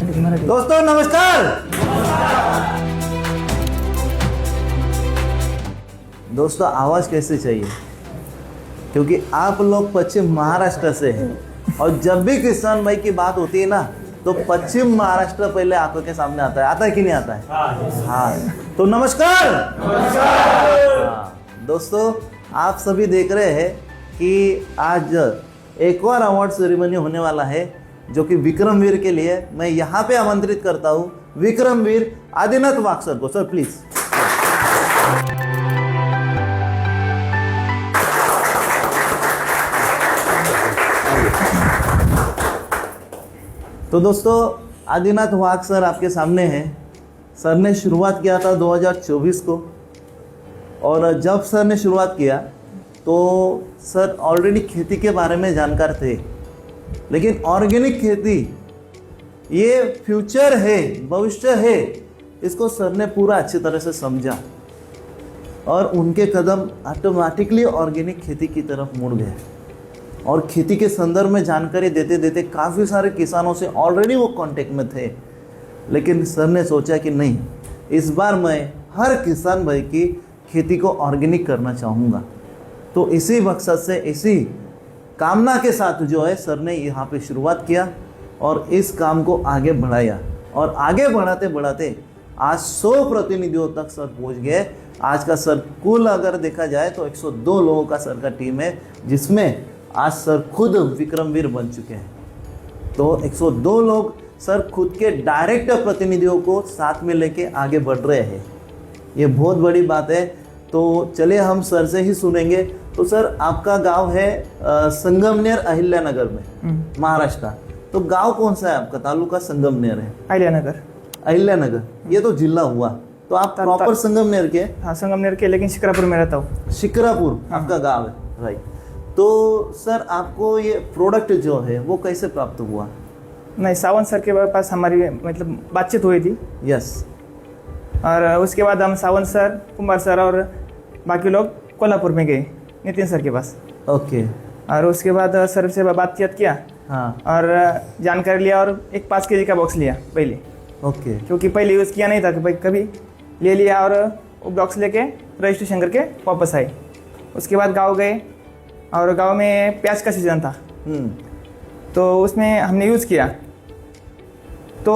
दोस्तों नमस्कार। दोस्तों आवाज़ कैसे चाहिए, क्योंकि आप लोग पश्चिम महाराष्ट्र से हैं और जब भी किसान भाई की बात होती है ना तो पश्चिम महाराष्ट्र पहले आंखों के सामने आता है कि नहीं आता है? हाँ, तो नमस्कार। हाँ, दोस्तों आप सभी देख रहे हैं कि आज एक और अवार्ड सेरेमनी होने वाला है जो कि विक्रमवीर के लिए मैं यहाँ पे आमंत्रित करता हूँ विक्रमवीर आदिनाथ वाघ सर को। Sir please. तो दोस्तों आदिनाथ वाघ सर आपके सामने हैं। सर ने शुरुआत किया था 2024 को, और जब सर ने शुरुआत किया तो सर ऑलरेडी खेती के बारे में जानकार थे, लेकिन ऑर्गेनिक खेती ये फ्यूचर है, भविष्य है, इसको सर ने पूरा अच्छी तरह से समझा और उनके कदम ऑटोमेटिकली ऑर्गेनिक खेती की तरफ मुड़ गए और खेती के संदर्भ में जानकारी देते देते काफ़ी सारे किसानों से ऑलरेडी वो कांटेक्ट में थे। लेकिन सर ने सोचा कि नहीं, इस बार मैं हर किसान भाई की खेती को ऑर्गेनिक करना चाहूँगा। तो इसी मकसद से, इसी कामना के साथ जो है सर ने यहाँ पे शुरुआत किया और इस काम को आगे बढ़ाया, और आगे बढ़ाते बढ़ाते आज 100 प्रतिनिधियों तक सर पहुँच गए। आज का सर कुल अगर देखा जाए तो 102 लोगों का सर का टीम है, जिसमें आज सर खुद विक्रमवीर बन चुके हैं। तो 102 लोग सर खुद के डायरेक्ट प्रतिनिधियों को साथ में लेके आगे बढ़ रहे हैं। ये बहुत बड़ी बात है। तो चलिए हम सर से ही सुनेंगे। तो सर आपका गांव है संगमनेर अहिल्यानगर में, महाराष्ट्र। तो गांव कौन सा है आपका? तालुका संगमनेर है, अहिल्यानगर। ये तो जिला हुआ। तो आप प्रॉपर संगमनेर के? हाँ, संगमनेर के, लेकिन शिक्रापुर में रहता हूँ। शिक्रापुर आपका गांव है, राइट। तो सर आपको ये प्रोडक्ट जो है वो कैसे प्राप्त हुआ? नहीं, सावंत सर के पास हमारी मतलब बातचीत हुई थी। यस। और उसके बाद हम सावंत सर, कुमार सर और बाकी लोग कोल्हापुर में गए नितिन सर के पास। ओके। और उसके बाद सर से बातचीत किया। हाँ। और जानकारी लिया और एक 5 kg का बॉक्स लिया पहले। ओके। क्योंकि पहले यूज़ किया नहीं था कि भाई कभी ले लिया, और वो बॉक्स लेके रजिस्ट्रेशन करके वापस आए। उसके बाद गाँव गए और गाँव में प्याज का सीज़न था, तो उसमें हमने यूज़ किया। तो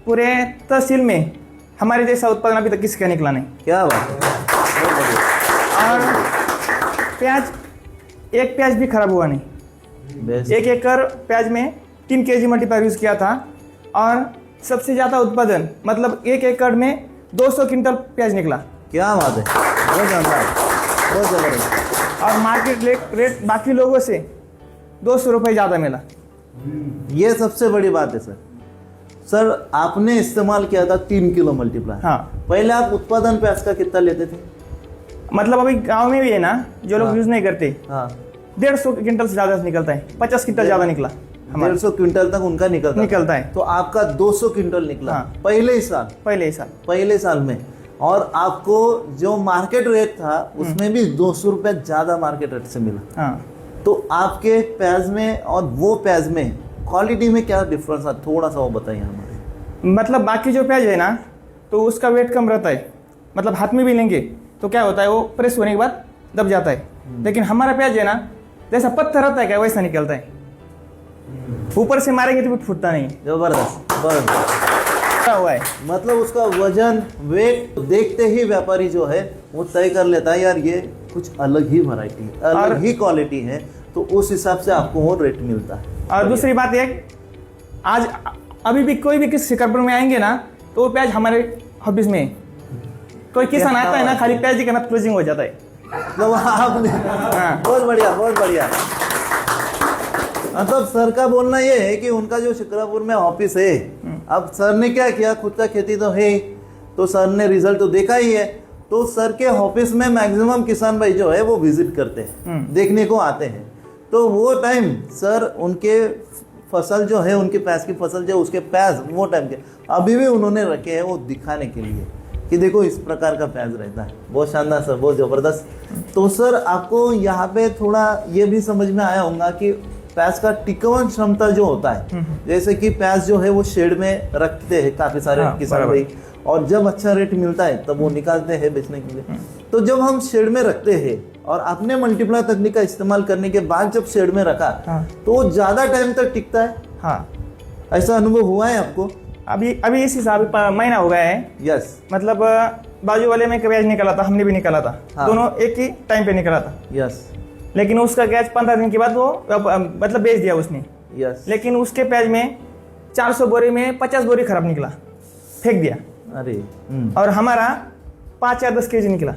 पूरे तहसील में हमारे जैसा उत्पादन अभी तक किसी का निकला नहीं। क्या बात है। और प्याज, एक प्याज भी खराब हुआ नहीं। 1 एकड़ प्याज में 3 kg मल्टीप्लायर यूज़ किया था, और सबसे ज़्यादा उत्पादन मतलब 1 एकड़ में 200 क्विंटल प्याज निकला। क्या बात है, बहुत शानदार, बहुत जबरदस्त। और मार्केट रेट बाकी लोगों से 200 रुपये ज़्यादा मिला। ये सबसे बड़ी बात है सर। सर आपने इस्तेमाल किया था 3 किलो मल्टीप्लायर। हाँ। पहले आप उत्पादन प्याज का कितना लेते थे? मतलब अभी गांव में भी है ना, जो लोग यूज़ नहीं करते, हाँ, 150 क्विंटल से ज़्यादा निकलता है। 50 क्विंटल ज़्यादा निकला। 150 क्विंटल तक उनका निकलता है। तो आपका 200 क्विंटल निकला। हाँ। पहले साल में। और आपको जो मार्केट रेट था उसमें भी 200 रुपये ज़्यादा मार्केट रेट से मिला। हाँ। तो आपके प्याज में और वो प्याज में क्वालिटी में क्या डिफरेंस है, थोड़ा सा वो बताइए हमारे। मतलब बाकी जो प्याज है ना, तो उसका वेट कम रहता है। मतलब हाथ में भी लेंगे तो क्या होता है, वो प्रेस होने के बाद दब जाता है। लेकिन हमारा प्याज है ना, जैसा पत्थर रहता है क्या, वैसा निकलता है। ऊपर से मारेंगे तो भी फूटता नहीं। जबरदस्त हुआ है। मतलब उसका वजन, वेट देखते ही व्यापारी जो है वो तय कर लेता है, यार ये कुछ अलग ही वैरायटी, अलग ही क्वालिटी है, तो उस हिसाब से आपको वो रेट मिलता है। और दूसरी बात ये, आज अभी भी कोई भी किसी शिकारपुर में आएंगे ना, तो वो प्याज हमारे ऑफिस में कोई किसान आता है ना, खाली प्याज का ना क्लोजिंग हो जाता है। मतलब आपने बहुत बढ़िया, बहुत बढ़िया। मतलब सर का बोलना ये है कि उनका जो शिक्रापुर में ऑफिस है, अब सर ने क्या किया, खुद का खेती तो है, तो सर ने रिजल्ट तो देखा ही है। तो सर के ऑफिस में मैक्सिमम किसान भाई जो है वो विजिट करते हैं, देखने को आते हैं। तो वो टाइम सर उनके फसल जो है, उनके प्याज की फसल जो, उसके प्याज वो टाइम के अभी भी उन्होंने रखे हैं वो दिखाने के लिए कि देखो इस प्रकार का प्याज रहता है। बहुत शानदार सर, बहुत ज़बरदस्त। तो सर आपको यहाँ पे थोड़ा ये भी समझ में आया होगा कि प्याज का टिकाऊ क्षमता जो होता है, जैसे कि प्याज जो है वो शेड में रखते हैं काफी सारे किसान भाई, और जब अच्छा रेट मिलता है तब वो निकालते हैं बेचने के लिए। तो जब हम शेड में रखते हैं और आपने मल्टीप्लाई तकनीक का इस्तेमाल करने के बाद जब शेड में रखा तो वो ज्यादा टाइम तक टिकता है। हाँ, ऐसा अनुभव हुआ है आपको? अभी इस हिसाब महीना हो गया है। यस। मतलब बाजू वाले में प्याज निकाला था, हमने भी निकाला था। हाँ। दोनों एक ही टाइम पे निकाला था। यस। लेकिन उसका प्याज 15 दिन के बाद वो मतलब बेच दिया उसने। यस। लेकिन उसके प्याज में 400 बोरी में 50 बोरी खराब निकला, फेंक दिया। अरे और हमारा 5 या 10 केजी निकला।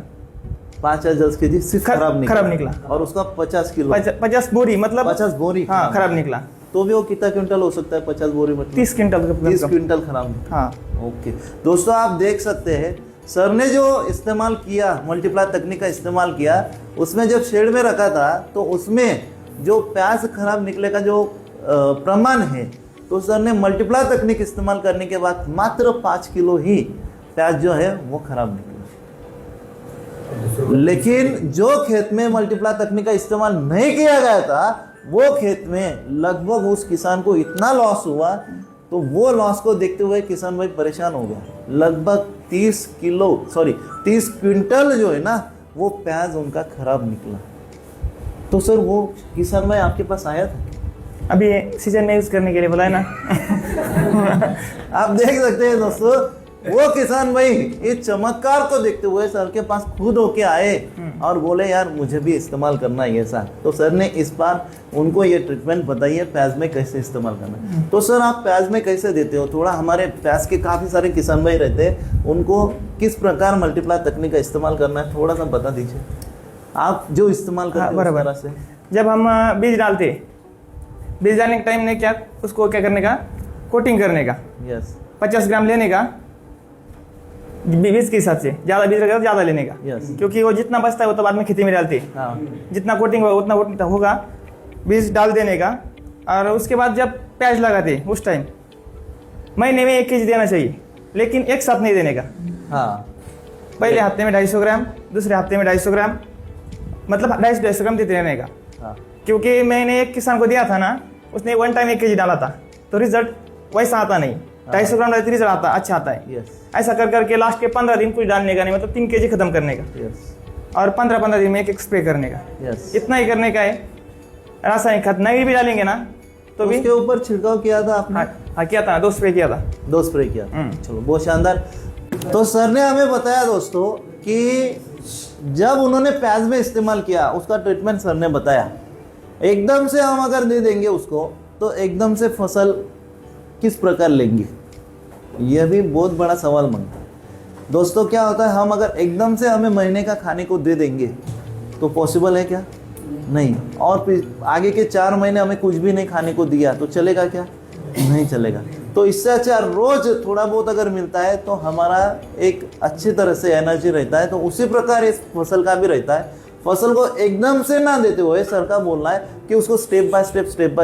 5 या 10 केजी सिर्फ खराब निकला। और उसका 50 किलो 50 बोरी मतलब 50 बोरी हाँ खराब निकला। तो भी वो कितना क्विंटल हो सकता है 50 बोरी में? 30 क्विंटल। 30 क्विंटल खराब निकला। हाँ। ओके दोस्तों, आप देख सकते हैं सर ने जो इस्तेमाल किया, मल्टीप्लाई तकनीक का इस्तेमाल किया, उसमें जब शेड में रखा था तो उसमें जो प्याज खराब निकले का जो प्रमाण है, तो सर ने मल्टीप्लाई तकनीक इस्तेमाल करने के बाद मात्र 5 किलो ही प्याज जो है वो खराब निकला। लेकिन जो खेत में मल्टीप्लाई तकनीक का इस्तेमाल नहीं किया गया था, वो खेत में लगभग उस किसान को इतना लॉस हुआ, तो वो लॉस को देखते हुए किसान भाई परेशान हो गया। लगभग 30 क्विंटल जो है ना वो प्याज उनका खराब निकला। तो सर वो किसान भाई आपके पास आया था? अभी सीजन में यूज करने के लिए बोला है ना। आप देख सकते हैं दोस्तों, वो किसान भाई इस चमत्कार को देखते हुए सर के पास खुद होके आए और बोले यार मुझे भी इस्तेमाल करना है ऐसा। तो सर ने इस बार उनको ये ट्रीटमेंट बताई है प्याज में कैसे इस्तेमाल करना है। तो सर आप प्याज में कैसे देते हो? थोड़ा हमारे प्याज के काफ़ी सारे किसान भाई रहते हैं, उनको किस प्रकार मल्टीप्लाई तकनीक का इस्तेमाल करना है थोड़ा सा बता दीजिए, आप जो इस्तेमाल करते हैं उस तरह से। जब हम बीज डालते, बीज डालने के टाइम ने क्या उसको क्या करने का, कोटिंग करने का। यस। 50 ग्राम लेने का बीज के हिसाब से, ज़्यादा बीज रहेगा तो ज़्यादा लेने का। यस। क्योंकि वो जितना बचता है वो तो बाद में खेती में डालते हैं। हाँ। जितना कोटिंग होगा उतना होगा, बीज डाल देने का। और उसके बाद जब प्याज लगाते उस टाइम महीने में 1 केजी देना चाहिए, लेकिन एक साथ नहीं देने का। हाँ। पहले हफ्ते में 250 ग्राम, दूसरे हफ्ते में 250 ग्राम, मतलब 250 ग्राम देते रहने का। हाँ। क्योंकि मैंने एक किसान को दिया था ना, उसने 1 टाइम 1 केजी डाला था, तो रिजल्ट वैसा आता नहीं। 250 ग्राम डालते रिजल्ट आता अच्छा आता है। यस। ऐसा कर करके लास्ट के 15 दिन कुछ डालने का नहीं, मतलब 3 केजी खत्म करने का। यस। और 15-15 दिन में एक स्प्रे करने का। यस। इतना ही करने का है। रासायनिक खाद नहीं भी डालेंगे ना तो भी। उसके ऊपर छिड़काव किया था आपने? हाँ किया था, 2 स्प्रे किया था। 2 स्प्रे किया। चलो बहुत शानदार। तो सर ने हमें बताया दोस्तों कि जब उन्होंने प्याज में इस्तेमाल किया उसका ट्रीटमेंट सर ने बताया। एकदम से हम अगर दे देंगे उसको तो एकदम से फसल किस प्रकार लेंगे, यह भी बहुत बड़ा सवाल मांगता है। दोस्तों क्या होता है, हम अगर एकदम से हमें महीने का खाने को दे देंगे तो पॉसिबल है क्या? नहीं। और फिर आगे के 4 महीने हमें कुछ भी नहीं खाने को दिया तो चलेगा क्या? नहीं चलेगा। तो इससे अच्छा रोज थोड़ा बहुत अगर मिलता है तो हमारा एक अच्छी तरह से एनर्जी रहता है। तो उसी प्रकार इस फसल का भी रहता है। फसल को एकदम से ना देते हुए सर का बोलना है कि उसको स्टेप बाय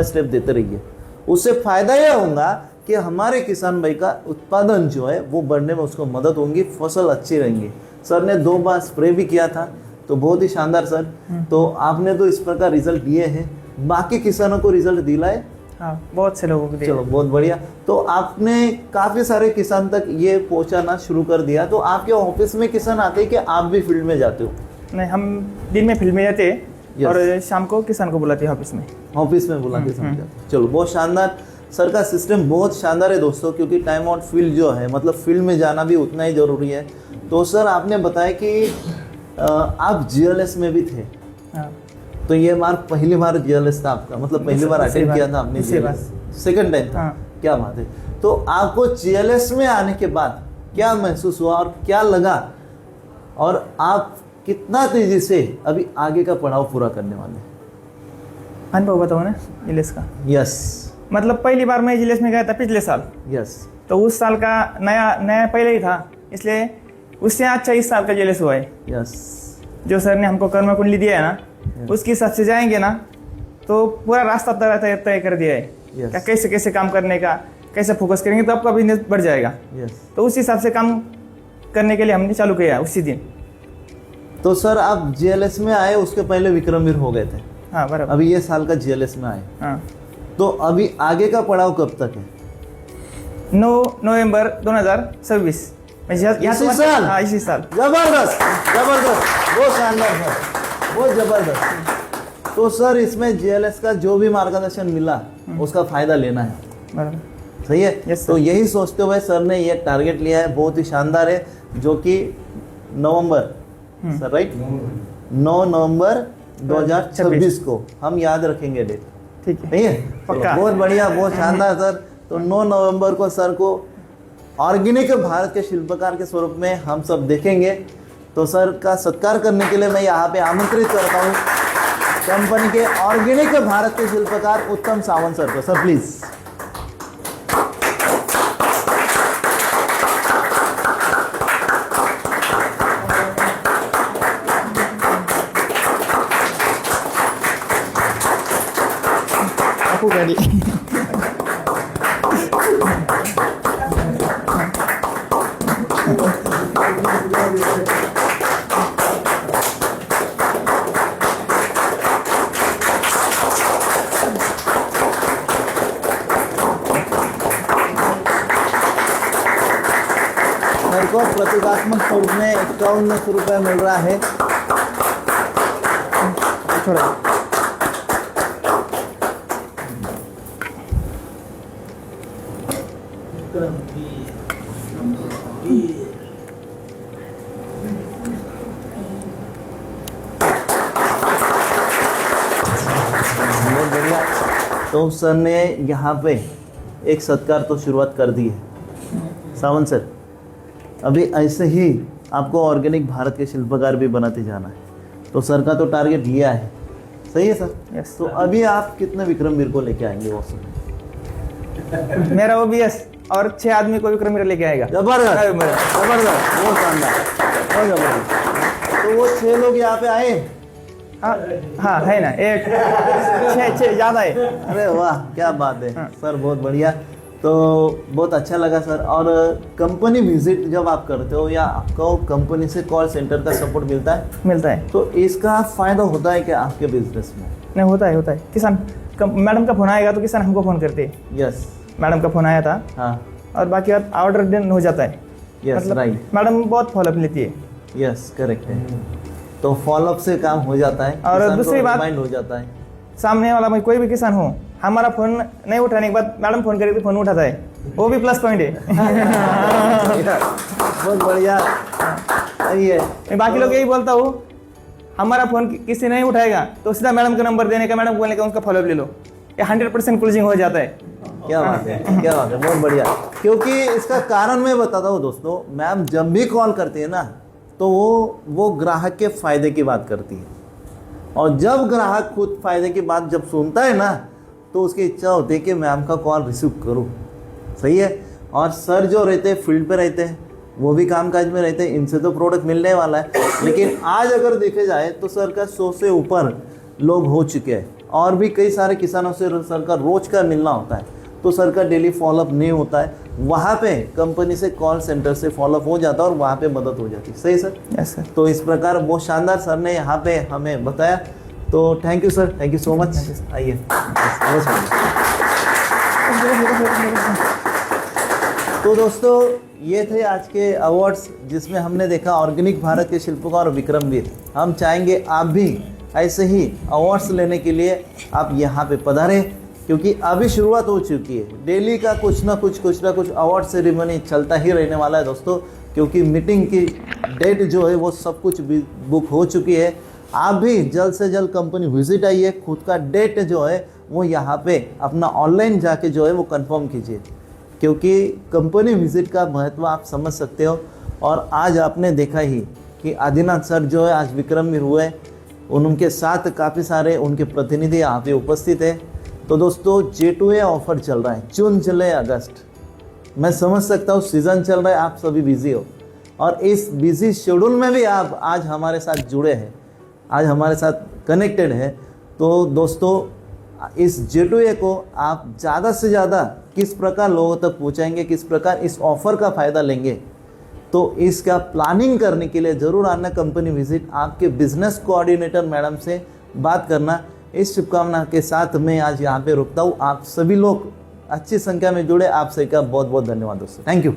स्टेप देते रहिए। उससे फायदा यह होगा कि हमारे किसान भाई का उत्पादन जो है वो बढ़ने में उसको मदद होगी, फसल अच्छी रहेंगी। सर ने 2 बार स्प्रे भी किया था, तो बहुत ही शानदार सर। तो आपने तो इस प्रकार रिजल्ट दिए हैं, बाकी किसानों को रिजल्ट दिलाए? हाँ, बहुत से लोगों को दिया। चलो बहुत बढ़िया। तो आपने काफी सारे किसान तक ये पहुंचाना शुरू कर दिया। तो आपके ऑफिस में किसान आते हैं कि आप भी फील्ड में जाते हो? नहीं, हम दिन में फील्ड में जाते और शाम को किसान को बुलाते हैं ऑफिस में। ऑफिस में बुला के समझाते। चलो बहुत शानदार। सर का सिस्टम बहुत शानदार है दोस्तों, क्योंकि टाइम आउट फील्ड जो है मतलब फील्ड में जाना भी उतना ही जरूरी है। तो सर आपने बताया कि आप GLS में भी थे। हाँ। तो ये पहली बार GLS था आपका, मतलब पहली बार अटेंड किया था आपने? सेकंड टाइम था। हाँ। क्या बात है। तो आपको GLS में आने के बाद क्या महसूस हुआ और क्या लगा, और आप कितना तेजी से अभी आगे का पड़ाव पूरा करने वाले? अनुभव बताओ ना जिलेस का। यस। मतलब पहली बार मैं जिलेस में गया था पिछले साल। यस। तो उस साल का नया पहले ही था, इसलिए उससे अच्छा इस साल का जिलेस हुआ है। यस। जो सर ने हमको कर्म कुंडली दिया है ना, उसके हिसाब से जाएंगे ना तो पूरा रास्ता तय कर दिया है। क्या कैसे कैसे काम करने का, कैसे फोकस करेंगे तो आपका बिजनेस बढ़ जाएगा। तो उस हिसाब से काम करने के लिए हमने चालू किया उसी दिन। तो सर आप GLS में आए, उसके पहले विक्रमवीर हो गए थे? हाँ बराबर। अभी ये साल का GLS में आए, हाँ तो अभी आगे का पड़ाव कब तक है? 9 नवंबर 2026 इसी साल? हाँ इसी साल। जबरदस्त जबरदस्त, बहुत शानदार सर, बहुत जबरदस्त। तो सर इसमें GLS का जो भी मार्गदर्शन मिला उसका फायदा लेना है, बराबर। सही है? Yes, sir. तो यही सोचते हुए सर ने ये टारगेट लिया है, बहुत ही शानदार है, जो कि नवंबर सर राइट 9 नवंबर 2026 को हम याद रखेंगे डेट, ठीक है, नहीं है? पक्का। बहुत बढ़िया, बहुत शानदार सर। तो 9 नवंबर को सर को ऑर्गेनिक भारत के शिल्पकार के स्वरूप में हम सब देखेंगे। तो सर का सत्कार करने के लिए मैं यहाँ पे आमंत्रित करता हूँ कंपनी के ऑर्गेनिक भारत के शिल्पकार उत्तम सावंत सर को। Sir please. आपको ready। सर को प्रतीकात्मक स्वरूप में 51 रुपये मिल रहा है। थोड़ा बहुत बढ़िया। तो सर ने यहाँ पे एक सत्कार तो शुरुआत कर दी है। सावंत सर, अभी ऐसे ही आपको ऑर्गेनिक भारत के शिल्पकार भी बनाते जाना है। तो सर का तो टारगेट लिया है, सही है सर? Yes, तो अभी आप कितने विक्रमवीर को लेके आएंगे वो सब? मेरा OBS और 6 आदमी को विक्रम लेके आएगा। जबरदस्त जबरदस्त। जबरदस्त, बहुत शानदार, बहुत जबरदस्त। तो वो 6 लोग यहाँ पे आए? हाँ हाँ है ना, 6 ज़्यादा है। अरे वाह, क्या बात है सर, बहुत बढ़िया। तो बहुत अच्छा लगा सर। और कंपनी विजिट जब आप करते हो या आपको कंपनी से कॉल सेंटर का सपोर्ट मिलता है? मिलता है। तो इसका फायदा होता है क्या आपके बिजनेस में? नहीं, होता है। किसान मैडम का फ़ोन आएगा तो किसान हमको फ़ोन करते हैं। यस, मैडम का फ़ोन आया था। हाँ, और बाकी ऑर्डर डन हो जाता है। यस राइट, मैडम बहुत फॉलोअप लेती है। यस करेक्ट है। तो फॉलोअप से काम हो जाता है और किसान को दूसरी बात- रिमाइंड हो जाता है। सामने वाला कोई भी किसान हो, हमारा फ़ोन नहीं उठाने के बाद मैडम फ़ोन करेगी तो फ़ोन उठाता है, वो भी प्लस पॉइंट है। बहुत बढ़िया, सही है। मैं बाकी लोग यही बोलता हूँ, हमारा फ़ोन किसी नहीं उठाएगा तो सीधा मैडम का नंबर देने का, मैडम बोलने का, उनका फॉलोअप ले लो। ये 100% क्लोजिंग हो जाता है। क्या बात है, क्या बात है, बहुत बढ़िया। क्योंकि इसका कारण मैं बताता हूँ दोस्तों, मैम जब भी कॉल करती है ना तो वो ग्राहक के फायदे की बात करती है, और जब ग्राहक खुद फायदे की बात जब सुनता है ना तो उसकी इच्छा होती है कि मैम का कॉल रिसीव करूँ, सही है। और सर जो रहते हैं फील्ड पे रहते हैं, वो भी कामकाज में रहते हैं, इनसे तो प्रोडक्ट मिलने वाला है। लेकिन आज अगर देखे जाए तो सर का 100 से ऊपर लोग हो चुके हैं, और भी कई सारे किसानों से सर का रोज का मिलना होता है, तो सर का डेली फॉलोअप नहीं होता है। वहाँ पे कंपनी से कॉल सेंटर से फॉलोअप हो जाता है और वहाँ पे मदद हो जाती है, सही सर? Yes sir. तो इस प्रकार बहुत शानदार सर ने यहाँ पे हमें बताया। तो thank you sir, thank you so much. आइए, तो दोस्तों ये थे आज के अवार्ड्स, जिसमें हमने देखा ऑर्गेनिक भारत के शिल्पकार और विक्रमवीर। हम चाहेंगे आप भी ऐसे ही अवार्ड्स लेने के लिए आप यहाँ पे पधारें, क्योंकि अभी शुरुआत हो चुकी है। डेली का कुछ ना कुछ अवार्ड सेरेमनी चलता ही रहने वाला है दोस्तों, क्योंकि मीटिंग की डेट जो है वो सब कुछ बुक हो चुकी है। आप भी जल्द से जल्द कंपनी विजिट आइए, खुद का डेट जो है वो यहाँ पे अपना ऑनलाइन जाके जो है वो कंफर्म कीजिए, क्योंकि कंपनी विजिट का महत्व आप समझ सकते हो। और आज आपने देखा ही कि आदिनाथ सर जो है आज विक्रमवीर हुए, उनके साथ काफ़ी सारे उनके प्रतिनिधि यहाँ पे उपस्थित है। तो दोस्तों J2A ऑफर चल रहा है जून, जुलाई, अगस्त। मैं समझ सकता हूँ सीज़न चल रहा है, आप सभी बिजी हो, और इस बिजी शेड्यूल में भी आप आज हमारे साथ जुड़े हैं, आज हमारे साथ कनेक्टेड है। तो दोस्तों इस J2A को आप ज़्यादा से ज़्यादा किस प्रकार लोगों तक पहुँचाएंगे, किस प्रकार इस ऑफ़र का फ़ायदा लेंगे, तो इसका प्लानिंग करने के लिए ज़रूर आना कंपनी विजिट। आपके बिजनेस कोऑर्डिनेटर मैडम से बात करना, इस शुभकामना के साथ मैं आज यहाँ पे रुकता हूँ। आप सभी लोग अच्छी संख्या में जुड़े, आप सभी का बहुत बहुत धन्यवाद दोस्तों। Thank you.